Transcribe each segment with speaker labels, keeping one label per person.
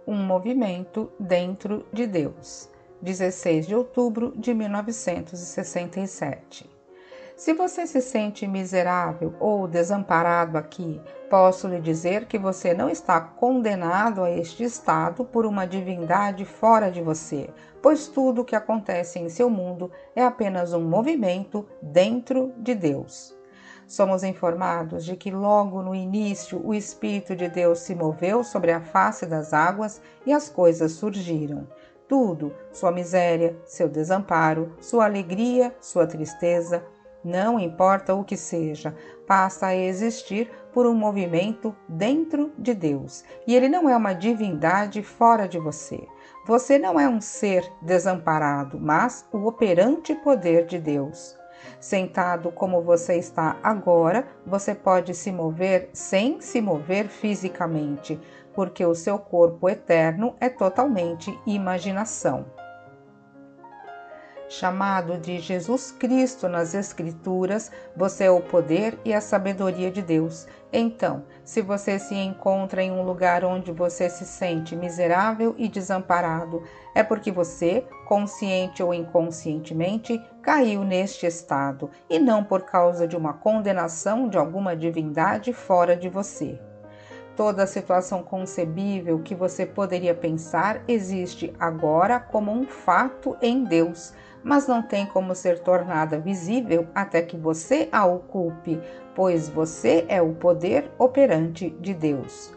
Speaker 1: Um movimento dentro de Deus. 16 de outubro de 1967. Se você se sente miserável ou desamparado aqui, posso lhe dizer que você não está condenado a este estado por uma divindade fora de você, pois tudo o que acontece em seu mundo é apenas um movimento dentro de Deus. Somos informados de que logo no início o Espírito de Deus se moveu sobre a face das águas e as coisas surgiram. Tudo, sua miséria, seu desamparo, sua alegria, sua tristeza, não importa o que seja, passa a existir por um movimento dentro de Deus. E Ele não é uma divindade fora de você. Você não é um ser desamparado, mas o operante poder de Deus. Sentado como você está agora, você pode se mover sem se mover fisicamente, porque o seu corpo eterno é totalmente imaginação. Chamado de Jesus Cristo nas Escrituras, você é o poder e a sabedoria de Deus. Então, se você se encontra em um lugar onde você se sente miserável e desamparado, é porque você, consciente ou inconscientemente, caiu neste estado, e não por causa de uma condenação de alguma divindade fora de você. Toda a situação concebível que você poderia pensar existe agora como um fato em Deus, mas não tem como ser tornada visível até que você a ocupe, pois você é o poder operante de Deus.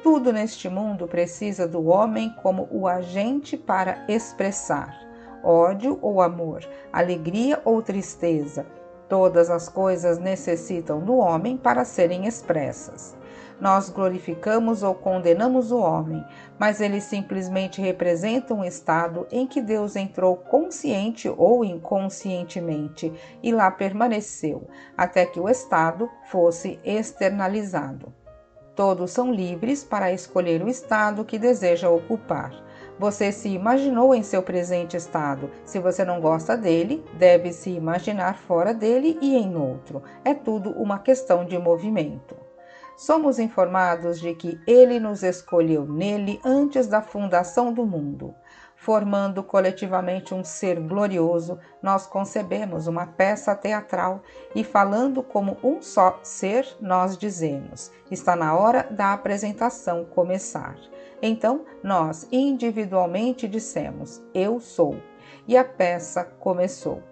Speaker 1: Tudo neste mundo precisa do homem como o agente para expressar ódio ou amor, alegria ou tristeza. Todas as coisas necessitam do homem para serem expressas. Nós glorificamos ou condenamos o homem, mas ele simplesmente representa um estado em que Deus entrou consciente ou inconscientemente e lá permaneceu, até que o estado fosse externalizado. Todos são livres para escolher o estado que deseja ocupar. Você se imaginou em seu presente estado. Se você não gosta dele, deve se imaginar fora dele e em outro. É tudo uma questão de movimento. Somos informados de que Ele nos escolheu nele antes da fundação do mundo. Formando coletivamente um ser glorioso, nós concebemos uma peça teatral e, falando como um só ser, nós dizemos: está na hora da apresentação começar. Então, nós individualmente dissemos: eu sou, e a peça começou.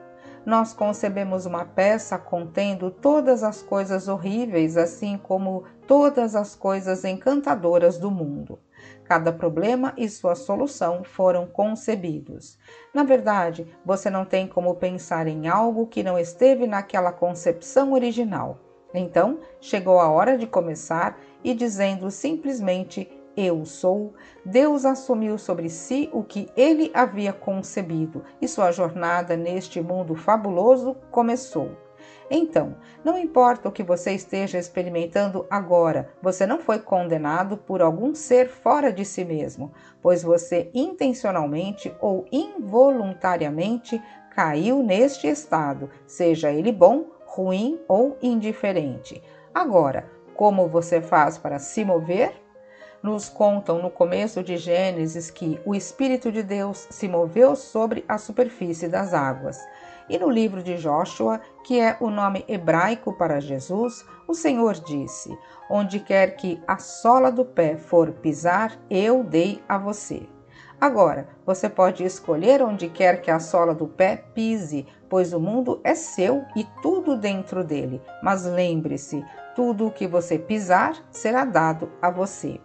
Speaker 1: Nós concebemos uma peça contendo todas as coisas horríveis, assim como todas as coisas encantadoras do mundo. Cada problema e sua solução foram concebidos. Na verdade, você não tem como pensar em algo que não esteve naquela concepção original. Então, chegou a hora de começar e, dizendo simplesmente eu sou, Deus assumiu sobre si o que ele havia concebido e sua jornada neste mundo fabuloso começou. Então, não importa o que você esteja experimentando agora, você não foi condenado por algum ser fora de si mesmo, pois você intencionalmente ou involuntariamente caiu neste estado, seja ele bom, ruim ou indiferente. Agora, como você faz para se mover? Nos contam no começo de Gênesis que o Espírito de Deus se moveu sobre a superfície das águas. E no livro de Jóshua, que é o nome hebraico para Jesus, o Senhor disse: onde quer que a sola do pé for pisar, eu dei a você. Agora, você pode escolher onde quer que a sola do pé pise, pois o mundo é seu e tudo dentro dele. Mas lembre-se, tudo o que você pisar será dado a você.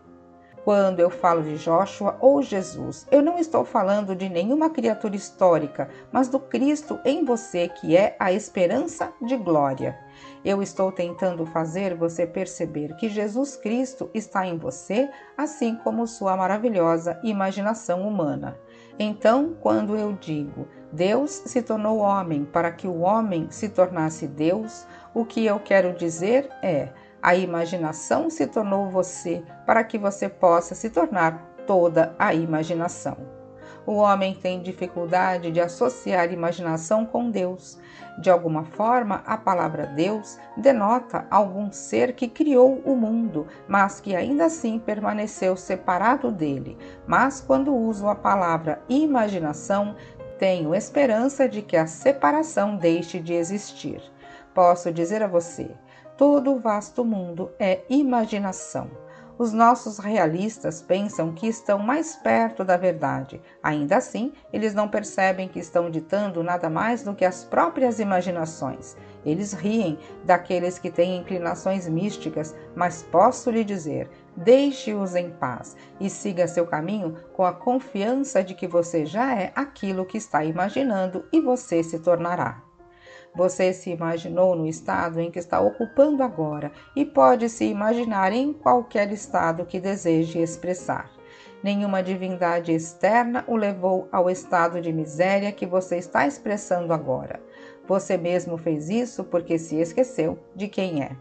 Speaker 1: Quando eu falo de Jóshua ou Jesus, eu não estou falando de nenhuma criatura histórica, mas do Cristo em você, que é a esperança de glória. Eu estou tentando fazer você perceber que Jesus Cristo está em você, assim como sua maravilhosa imaginação humana. Então, quando eu digo Deus se tornou homem para que o homem se tornasse Deus, o que eu quero dizer é: a imaginação se tornou você para que você possa se tornar toda a imaginação. O homem tem dificuldade de associar imaginação com Deus. De alguma forma, a palavra Deus denota algum ser que criou o mundo, mas que ainda assim permaneceu separado dele. Mas quando uso a palavra imaginação, tenho esperança de que a separação deixe de existir. Posso dizer a você, todo o vasto mundo é imaginação. Os nossos realistas pensam que estão mais perto da verdade. Ainda assim, eles não percebem que estão ditando nada mais do que as próprias imaginações. Eles riem daqueles que têm inclinações místicas, mas posso lhe dizer, deixe-os em paz e siga seu caminho com a confiança de que você já é aquilo que está imaginando e você se tornará. Você se imaginou no estado em que está ocupando agora e pode se imaginar em qualquer estado que deseje expressar. Nenhuma divindade externa o levou ao estado de miséria que você está expressando agora. Você mesmo fez isso porque se esqueceu de quem é.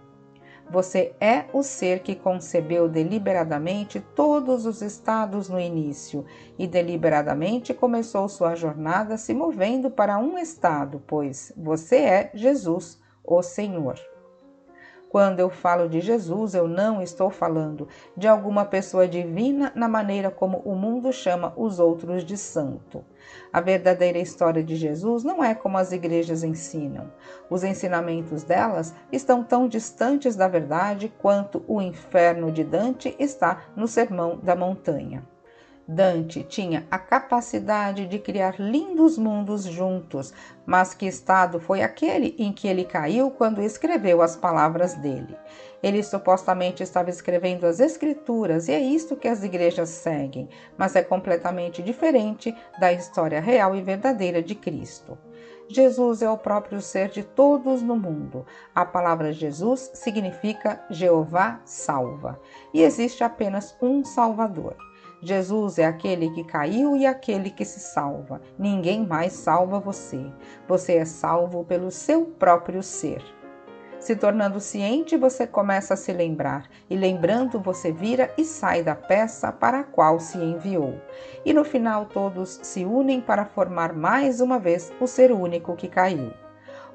Speaker 1: Você é o ser que concebeu deliberadamente todos os estados no início e deliberadamente começou sua jornada se movendo para um estado, pois você é Jesus, o Senhor. Quando eu falo de Jesus, eu não estou falando de alguma pessoa divina na maneira como o mundo chama os outros de santo. A verdadeira história de Jesus não é como as igrejas ensinam. Os ensinamentos delas estão tão distantes da verdade quanto o inferno de Dante está no Sermão da Montanha. Dante tinha a capacidade de criar lindos mundos juntos, mas que estado foi aquele em que ele caiu quando escreveu as palavras dele? Ele supostamente estava escrevendo as Escrituras e é isto que as igrejas seguem, mas é completamente diferente da história real e verdadeira de Cristo. Jesus é o próprio ser de todos no mundo. A palavra Jesus significa Jeová salva, e existe apenas um Salvador. Jesus é aquele que caiu e aquele que se salva. Ninguém mais salva você. Você é salvo pelo seu próprio ser. Se tornando ciente, você começa a se lembrar, e lembrando, você vira e sai da peça para a qual se enviou. E no final, todos se unem para formar mais uma vez o ser único que caiu.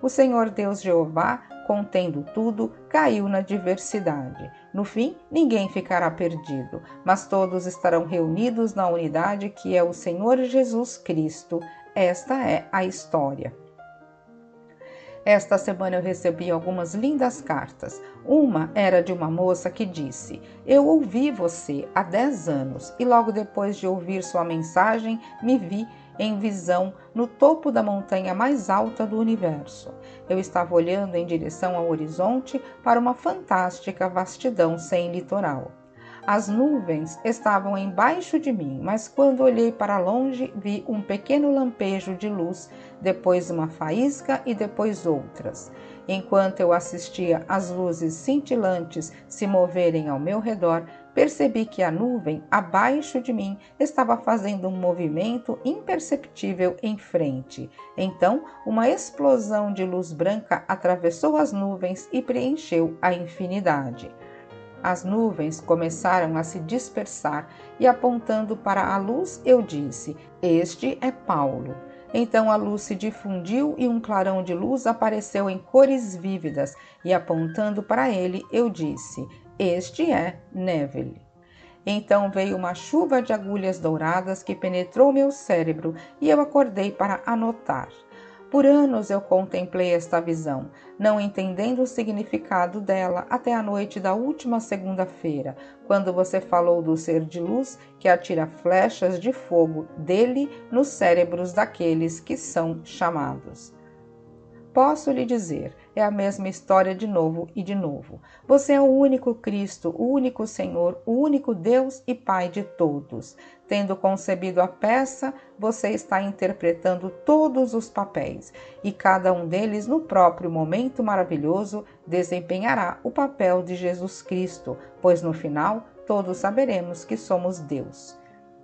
Speaker 1: O Senhor Deus Jeová, contendo tudo, caiu na diversidade. No fim, ninguém ficará perdido, mas todos estarão reunidos na unidade que é o Senhor Jesus Cristo. Esta é a história. Esta semana eu recebi algumas lindas cartas. Uma era de uma moça que disse: "Eu ouvi você há 10 anos e logo depois de ouvir sua mensagem, me vi em visão no topo da montanha mais alta do universo. Eu estava olhando em direção ao horizonte para uma fantástica vastidão sem litoral. As nuvens estavam embaixo de mim, mas quando olhei para longe, vi um pequeno lampejo de luz, depois uma faísca e depois outras. Enquanto eu assistia às luzes cintilantes se moverem ao meu redor, percebi que a nuvem abaixo de mim estava fazendo um movimento imperceptível em frente. Então, uma explosão de luz branca atravessou as nuvens e preencheu a infinidade. As nuvens começaram a se dispersar e, apontando para a luz, eu disse: "Este é Paulo." Então a luz se difundiu e um clarão de luz apareceu em cores vívidas e, apontando para ele, eu disse: "Este é Neville." Então veio uma chuva de agulhas douradas que penetrou meu cérebro e eu acordei para anotar. Por anos eu contemplei esta visão, não entendendo o significado dela até a noite da última segunda-feira, quando você falou do ser de luz que atira flechas de fogo dele nos cérebros daqueles que são chamados. Posso lhe dizer, é a mesma história de novo e de novo. Você é o único Cristo, o único Senhor, o único Deus e Pai de todos. Tendo concebido a peça, você está interpretando todos os papéis, e cada um deles, no próprio momento maravilhoso, desempenhará o papel de Jesus Cristo, pois no final todos saberemos que somos Deus.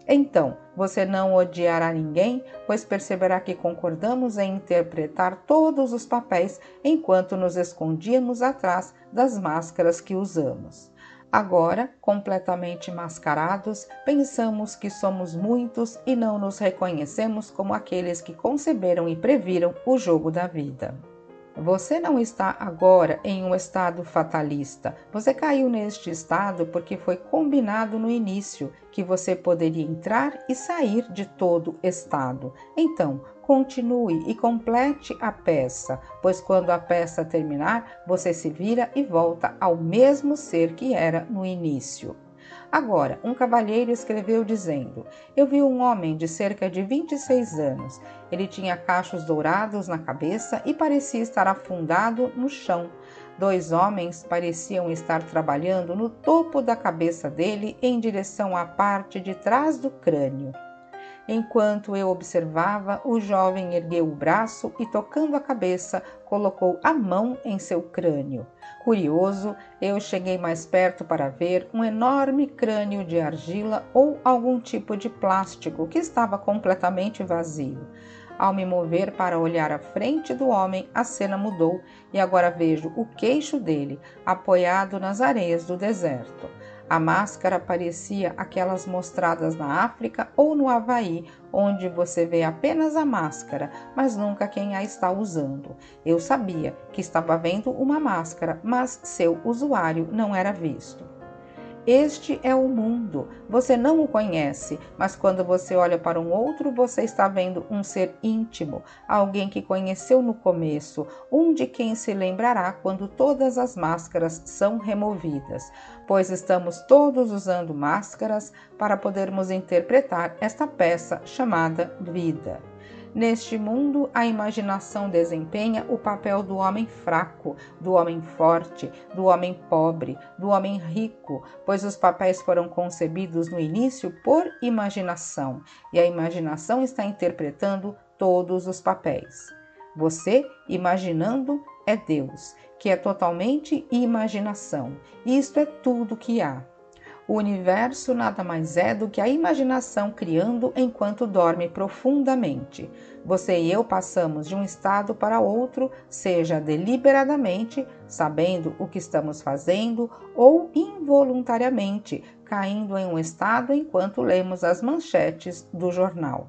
Speaker 1: Então, você não odiará ninguém, pois perceberá que concordamos em interpretar todos os papéis enquanto nos escondíamos atrás das máscaras que usamos. Agora, completamente mascarados, pensamos que somos muitos e não nos reconhecemos como aqueles que conceberam e previram o jogo da vida. Você não está agora em um estado fatalista. Você caiu neste estado porque foi combinado no início que você poderia entrar e sair de todo estado. Então, continue e complete a peça, pois quando a peça terminar, você se vira e volta ao mesmo ser que era no início. Agora, um cavalheiro escreveu dizendo: Eu vi um homem de cerca de 26 anos. Ele tinha cachos dourados na cabeça e parecia estar afundado no chão. 2 homens pareciam estar trabalhando no topo da cabeça dele em direção à parte de trás do crânio. Enquanto eu observava, o jovem ergueu o braço e, tocando a cabeça, colocou a mão em seu crânio. Curioso, eu cheguei mais perto para ver um enorme crânio de argila ou algum tipo de plástico que estava completamente vazio. Ao me mover para olhar à frente do homem, a cena mudou e agora vejo o queixo dele apoiado nas areias do deserto. A máscara parecia aquelas mostradas na África ou no Havaí, onde você vê apenas a máscara, mas nunca quem a está usando. Eu sabia que estava vendo uma máscara, mas seu usuário não era visto. Este é o mundo. Você não o conhece, mas quando você olha para um outro, você está vendo um ser íntimo, alguém que conheceu no começo, um de quem se lembrará quando todas as máscaras são removidas, pois estamos todos usando máscaras para podermos interpretar esta peça chamada vida. Neste mundo, a imaginação desempenha o papel do homem fraco, do homem forte, do homem pobre, do homem rico, pois os papéis foram concebidos no início por imaginação, e a imaginação está interpretando todos os papéis. Você, imaginando, é Deus, que é totalmente imaginação. Isto é tudo que há. O universo nada mais é do que a imaginação criando enquanto dorme profundamente. Você e eu passamos de um estado para outro, seja deliberadamente, sabendo o que estamos fazendo, ou involuntariamente, caindo em um estado enquanto lemos as manchetes do jornal.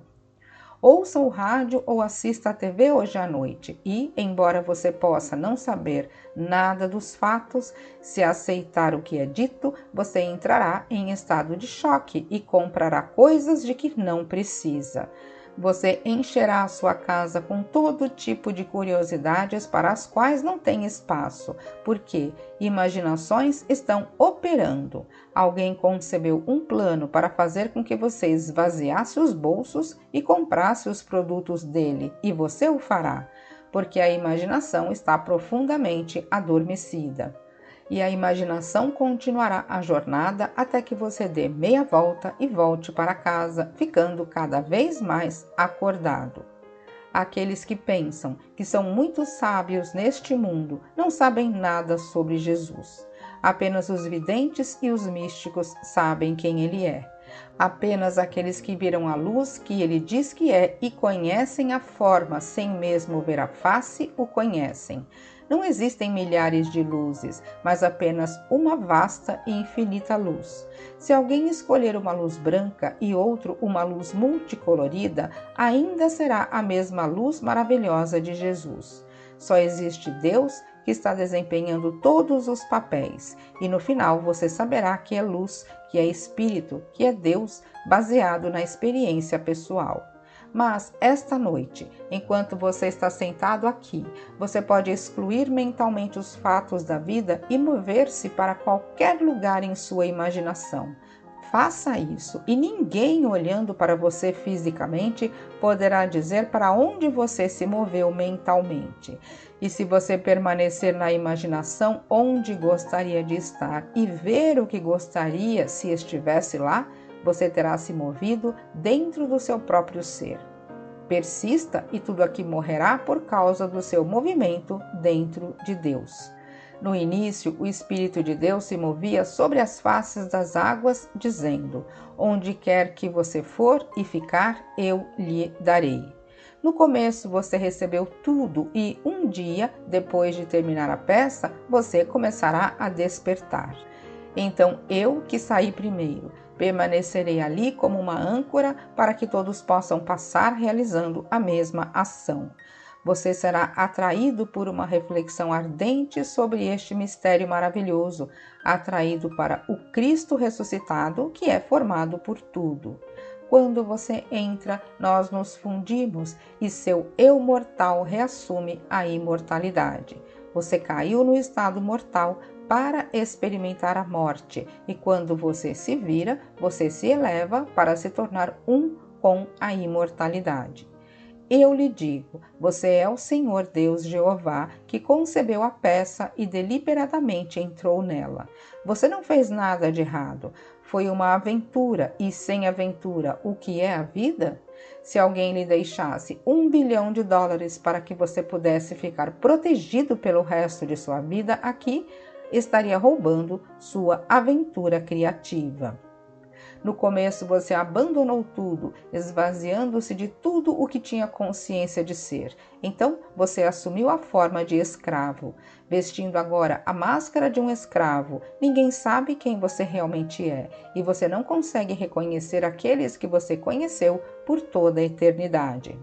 Speaker 1: Ouça o rádio ou assista a TV hoje à noite e, embora você possa não saber nada dos fatos, se aceitar o que é dito, você entrará em estado de choque e comprará coisas de que não precisa. Você encherá a sua casa com todo tipo de curiosidades para as quais não tem espaço, porque imaginações estão operando. Alguém concebeu um plano para fazer com que você esvaziasse os bolsos e comprasse os produtos dele, e você o fará, porque a imaginação está profundamente adormecida. E a imaginação continuará a jornada até que você dê meia volta e volte para casa, ficando cada vez mais acordado. Aqueles que pensam que são muito sábios neste mundo não sabem nada sobre Jesus. Apenas os videntes e os místicos sabem quem ele é. Apenas aqueles que viram a luz que ele diz que é e conhecem a forma sem mesmo ver a face o conhecem. Não existem milhares de luzes, mas apenas uma vasta e infinita luz. Se alguém escolher uma luz branca e outro uma luz multicolorida, ainda será a mesma luz maravilhosa de Jesus. Só existe Deus que está desempenhando todos os papéis, e no final você saberá que é luz, que é espírito, que é Deus, baseado na experiência pessoal. Mas esta noite, enquanto você está sentado aqui, você pode excluir mentalmente os fatos da vida e mover-se para qualquer lugar em sua imaginação. Faça isso e ninguém olhando para você fisicamente poderá dizer para onde você se moveu mentalmente. E se você permanecer na imaginação onde gostaria de estar e ver o que gostaria se estivesse lá, você terá se movido dentro do seu próprio ser. Persista e tudo aqui morrerá por causa do seu movimento dentro de Deus. No início, o Espírito de Deus se movia sobre as faces das águas, dizendo: Onde quer que você for e ficar, eu lhe darei. No começo, você recebeu tudo e um dia, depois de terminar a peça, você começará a despertar. Então eu, que saí primeiro, permanecerei ali como uma âncora para que todos possam passar realizando a mesma ação. Você será atraído por uma reflexão ardente sobre este mistério maravilhoso, atraído para o Cristo ressuscitado, que é formado por tudo. Quando você entra, nós nos fundimos e seu eu mortal reassume a imortalidade. Você caiu no estado mortal para experimentar a morte, e quando você se vira, você se eleva para se tornar um com a imortalidade. Eu lhe digo, você é o Senhor Deus Jeová, que concebeu a peça e deliberadamente entrou nela. Você não fez nada de errado. Foi uma aventura, e sem aventura, o que é a vida? Se alguém lhe deixasse $1 bilhão para que você pudesse ficar protegido pelo resto de sua vida aqui, estaria roubando sua aventura criativa. No começo você abandonou tudo, esvaziando-se de tudo o que tinha consciência de ser. Então você assumiu a forma de escravo, vestindo agora a máscara de um escravo. Ninguém sabe quem você realmente é, e você não consegue reconhecer aqueles que você conheceu por toda a eternidade.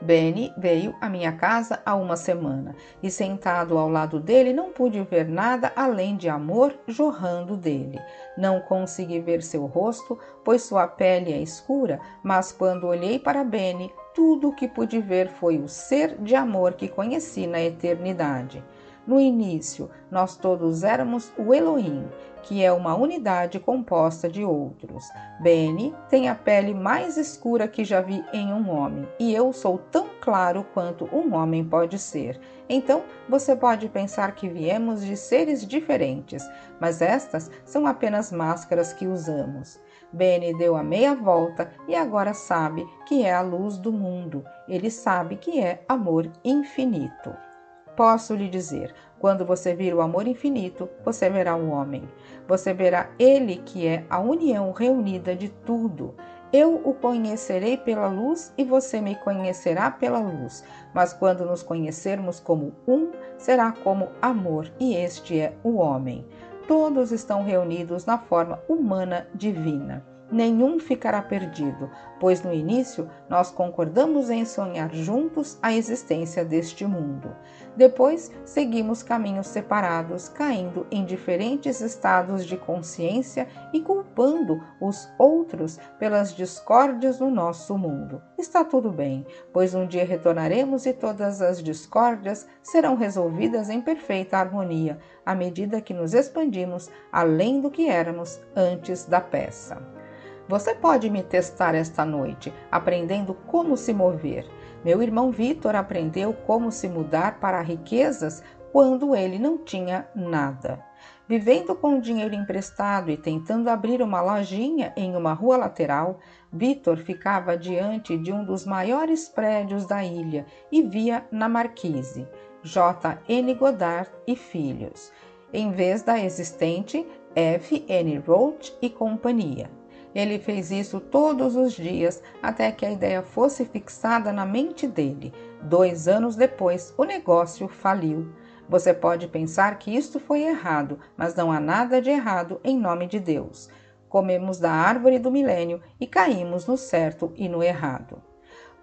Speaker 1: Benny veio à minha casa há uma semana e, sentado ao lado dele, não pude ver nada além de amor jorrando dele. Não consegui ver seu rosto, pois sua pele é escura, mas quando olhei para Benny, tudo o que pude ver foi o ser de amor que conheci na eternidade. No início, nós todos éramos o Elohim, que é uma unidade composta de outros. Benny tem a pele mais escura que já vi em um homem, e eu sou tão claro quanto um homem pode ser. Então, você pode pensar que viemos de seres diferentes, mas estas são apenas máscaras que usamos. Benny deu a meia volta e agora sabe que é a luz do mundo. Ele sabe que é amor infinito. Posso lhe dizer, quando você vir o amor infinito, você verá o homem. Você verá ele que é a união reunida de tudo. Eu o conhecerei pela luz e você me conhecerá pela luz. Mas quando nos conhecermos como um, será como amor, e este é o homem. Todos estão reunidos na forma humana divina. Nenhum ficará perdido, pois no início nós concordamos em sonhar juntos a existência deste mundo. Depois seguimos caminhos separados, caindo em diferentes estados de consciência e culpando os outros pelas discórdias no nosso mundo. Está tudo bem, pois um dia retornaremos e todas as discórdias serão resolvidas em perfeita harmonia, à medida que nos expandimos além do que éramos antes da peça. Você pode me testar esta noite, aprendendo como se mover. Meu irmão Vitor aprendeu como se mudar para riquezas quando ele não tinha nada. Vivendo com dinheiro emprestado e tentando abrir uma lojinha em uma rua lateral, Vitor ficava diante de um dos maiores prédios da ilha e via na marquise J. N. Goddard e Filhos, em vez da existente F. N. Roach e Companhia. Ele fez isso todos os dias até que a ideia fosse fixada na mente dele. 2 anos depois, o negócio faliu. Você pode pensar que isto foi errado, mas não há nada de errado em nome de Deus. Comemos da árvore do milênio e caímos no certo e no errado.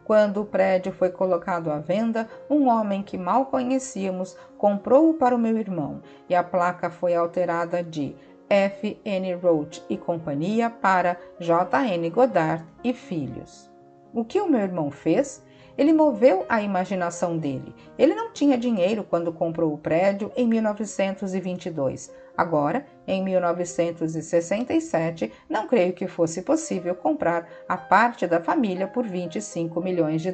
Speaker 1: Quando o prédio foi colocado à venda, um homem que mal conhecíamos comprou-o para o meu irmão e a placa foi alterada de F. N. Roach e Companhia para J. N. Goddard e Filhos. O que o meu irmão fez? Ele moveu a imaginação dele. Ele não tinha dinheiro quando comprou o prédio em 1922. Agora, em 1967, não creio que fosse possível comprar a parte da família por $25 milhões.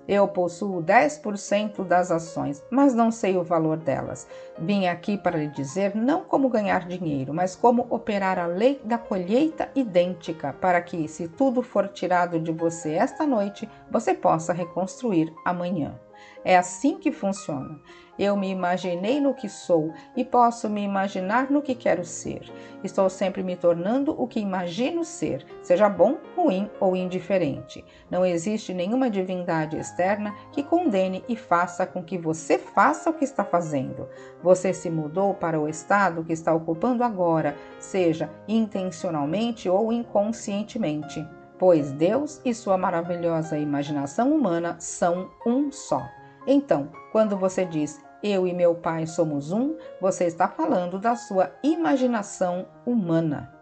Speaker 1: Eu possuo 10% das ações, mas não sei o valor delas. Vim aqui para lhe dizer não como ganhar dinheiro, mas como operar a lei da colheita idêntica, para que, se tudo for tirado de você esta noite, você possa reconstruir amanhã. É assim que funciona. Eu me imaginei no que sou e posso me imaginar no que quero ser. Estou sempre me tornando o que imagino ser, seja bom, ruim ou indiferente. Não existe nenhuma divindade externa que condene e faça com que você faça o que está fazendo. Você se mudou para o estado que está ocupando agora, seja intencionalmente ou inconscientemente, pois Deus e sua maravilhosa imaginação humana são um só. Então, quando você diz eu e meu pai somos um, você está falando da sua imaginação humana.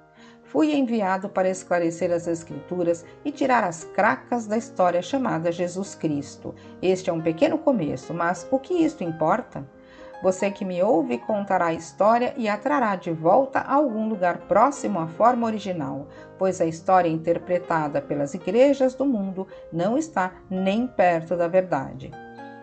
Speaker 1: Fui enviado para esclarecer as Escrituras e tirar as cracas da história chamada Jesus Cristo. Este é um pequeno começo, mas o que isto importa? Você que me ouve contará a história e a trará de volta a algum lugar próximo à forma original, pois a história interpretada pelas igrejas do mundo não está nem perto da verdade.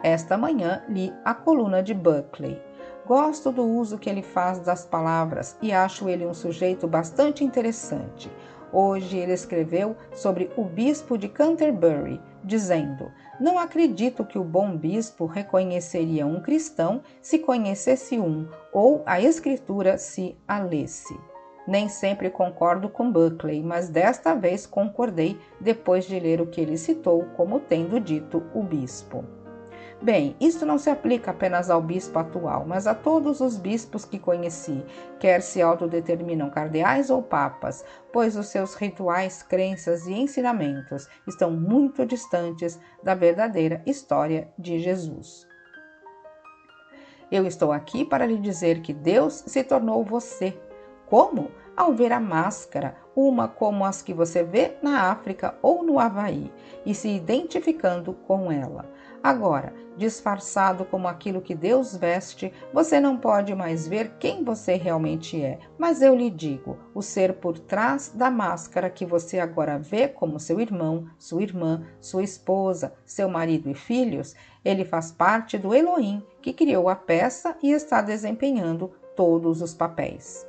Speaker 1: Esta manhã li a coluna de Buckley. Gosto do uso que ele faz das palavras e acho ele um sujeito bastante interessante. Hoje ele escreveu sobre o bispo de Canterbury, dizendo: não acredito que o bom bispo reconheceria um cristão se conhecesse um, ou a escritura se a lesse. Nem sempre concordo com Buckley, mas desta vez concordei depois de ler o que ele citou como tendo dito o bispo. Bem, isto não se aplica apenas ao bispo atual, mas a todos os bispos que conheci, quer se autodeterminam cardeais ou papas, pois os seus rituais, crenças e ensinamentos estão muito distantes da verdadeira história de Jesus. Eu estou aqui para lhe dizer que Deus se tornou você. Como? Ao ver a máscara, uma como as que você vê na África ou no Havaí, e se identificando com ela. Agora, disfarçado como aquilo que Deus veste, você não pode mais ver quem você realmente é. Mas eu lhe digo, o ser por trás da máscara que você agora vê como seu irmão, sua irmã, sua esposa, seu marido e filhos, ele faz parte do Elohim que criou a peça e está desempenhando todos os papéis.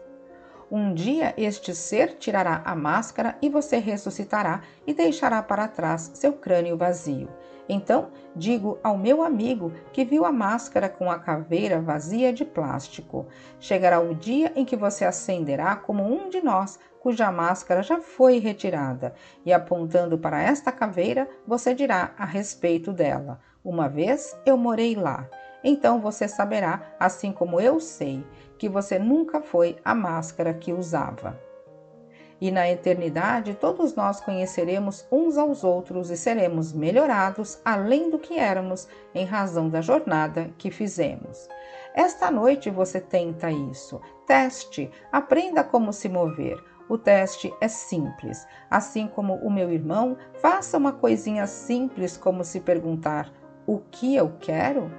Speaker 1: Um dia este ser tirará a máscara e você ressuscitará e deixará para trás seu crânio vazio. Então, digo ao meu amigo que viu a máscara com a caveira vazia de plástico: chegará o dia em que você ascenderá como um de nós, cuja máscara já foi retirada, e apontando para esta caveira, você dirá a respeito dela: uma vez eu morei lá. Então você saberá, assim como eu sei, que você nunca foi a máscara que usava. E na eternidade todos nós conheceremos uns aos outros e seremos melhorados além do que éramos em razão da jornada que fizemos. Esta noite você tenta isso. Teste, aprenda como se mover. O teste é simples. Assim como o meu irmão, faça uma coisinha simples como se perguntar: o que eu quero?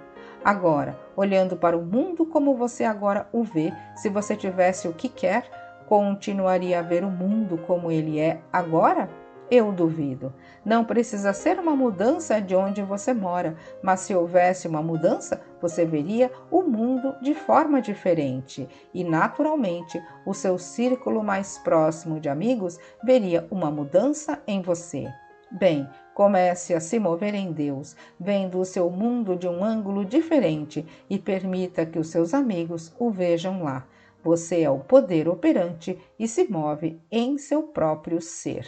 Speaker 1: Agora, olhando para o mundo como você agora o vê, se você tivesse o que quer, continuaria a ver o mundo como ele é agora? Eu duvido. Não precisa ser uma mudança de onde você mora, mas se houvesse uma mudança, você veria o mundo de forma diferente e, naturalmente, o seu círculo mais próximo de amigos veria uma mudança em você. Bem, comece a se mover em Deus, vendo o seu mundo de um ângulo diferente e permita que os seus amigos o vejam lá. Você é o poder operante e se move em seu próprio ser.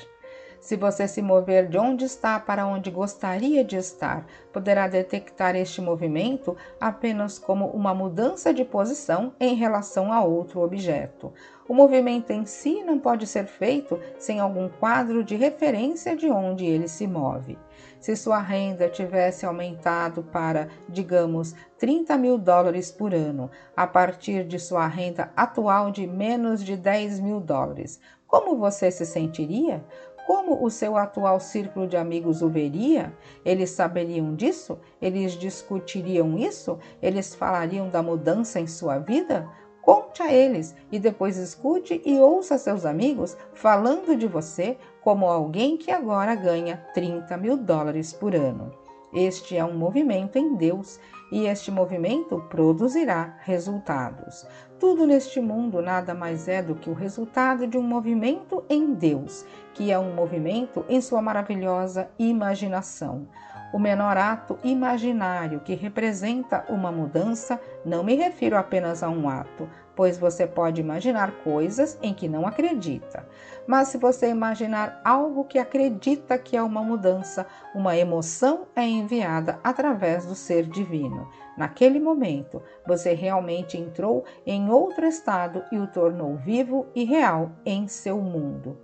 Speaker 1: Se você se mover de onde está para onde gostaria de estar, poderá detectar este movimento apenas como uma mudança de posição em relação a outro objeto. O movimento em si não pode ser feito sem algum quadro de referência de onde ele se move. Se sua renda tivesse aumentado para, digamos, $30.000 por ano, a partir de sua renda atual de menos de $10.000, como você se sentiria? Como o seu atual círculo de amigos o veria? Eles saberiam disso? Eles discutiriam isso? Eles falariam da mudança em sua vida? Conte a eles e depois escute e ouça seus amigos falando de você como alguém que agora ganha $30.000 por ano. Este é um movimento em Deus e este movimento produzirá resultados. Tudo neste mundo nada mais é do que o resultado de um movimento em Deus, que é um movimento em sua maravilhosa imaginação. O menor ato imaginário que representa uma mudança, não me refiro apenas a um ato, pois você pode imaginar coisas em que não acredita. Mas se você imaginar algo que acredita que é uma mudança, uma emoção é enviada através do ser divino. Naquele momento, você realmente entrou em outro estado e o tornou vivo e real em seu mundo.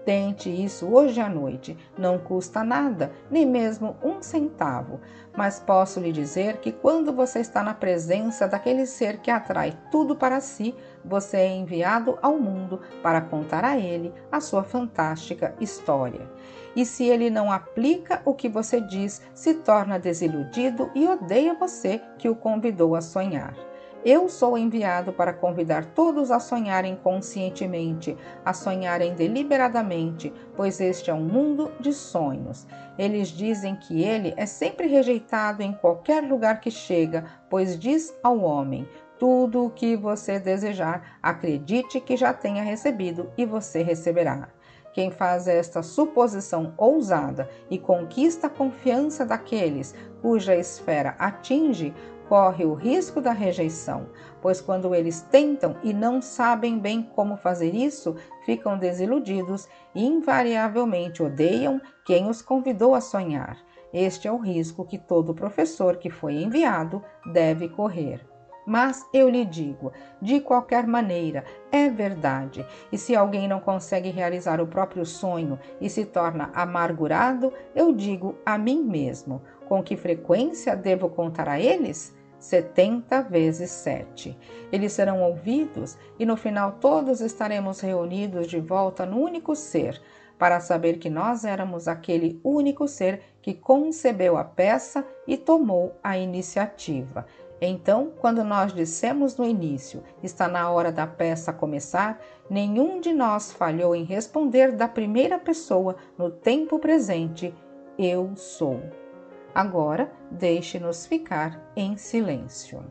Speaker 1: Tente isso hoje à noite, não custa nada, nem mesmo um centavo, mas posso lhe dizer que quando você está na presença daquele ser que atrai tudo para si, você é enviado ao mundo para contar a ele a sua fantástica história. E se ele não aplica o que você diz, se torna desiludido e odeia você que o convidou a sonhar. Eu sou enviado para convidar todos a sonharem conscientemente, a sonharem deliberadamente, pois este é um mundo de sonhos. Eles dizem que ele é sempre rejeitado em qualquer lugar que chega, pois diz ao homem: tudo o que você desejar, acredite que já tenha recebido e você receberá. Quem faz esta suposição ousada e conquista a confiança daqueles cuja esfera atinge, corre o risco da rejeição, pois quando eles tentam e não sabem bem como fazer isso, ficam desiludidos e invariavelmente odeiam quem os convidou a sonhar. Este é o risco que todo professor que foi enviado deve correr. Mas eu lhe digo, de qualquer maneira, é verdade. E se alguém não consegue realizar o próprio sonho e se torna amargurado, eu digo a mim mesmo: com que frequência devo contar a eles? 70 vezes 7. Eles serão ouvidos e no final todos estaremos reunidos de volta no único ser, para saber que nós éramos aquele único ser que concebeu a peça e tomou a iniciativa. Então, quando nós dissemos no início, está na hora da peça começar, nenhum de nós falhou em responder da primeira pessoa no tempo presente: eu sou. Agora, deixe-nos ficar em silêncio.